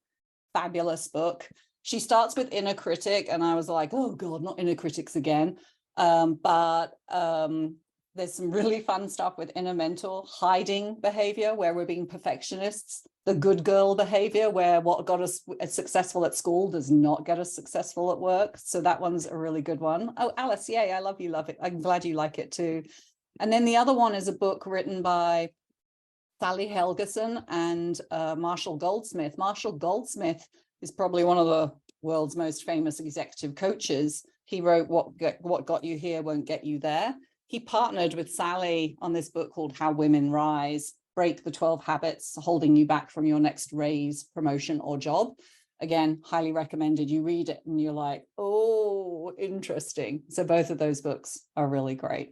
Fabulous book. She starts with Inner Critic and I was like, oh God, not Inner Critics again. There's some really fun stuff with Inner Mentor, hiding behavior, where we're being perfectionists, the good girl behavior, where what got us successful at school does not get us successful at work. So that one's a really good one. Oh, Alice, yay, I love it. I'm glad you like it too. And then the other one is a book written by Sally Helgeson and Marshall Goldsmith. Marshall Goldsmith is probably one of the world's most famous executive coaches. He wrote What Got You Here Won't Get You There. He partnered with Sally on this book called How Women Rise, Break the 12 Habits Holding You Back from Your Next Raise, Promotion, or Job. Again, highly recommended. You read it and you're like, oh, interesting. So both of those books are really great.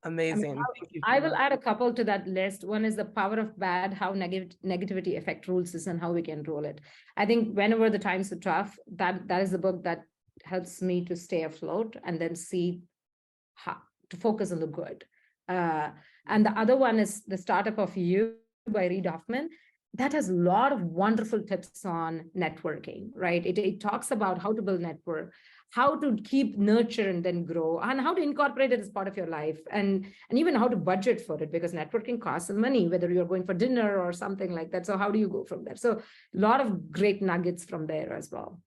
Amazing. I will add a couple to that list. One is The Power of Bad, How Negativity Affect Rules Is and How We Can Roll It. I think whenever the times are tough, that is the book that helps me to stay afloat and then see how to focus on the good. And the other one is The Startup of You by Reid Hoffman. That has a lot of wonderful tips on networking, right? It talks about how to build network, how to keep nurture and then grow, and how to incorporate it as part of your life, and even how to budget for it, because networking costs money, whether you're going for dinner or something like that. So how do you go from there? So a lot of great nuggets from there as well.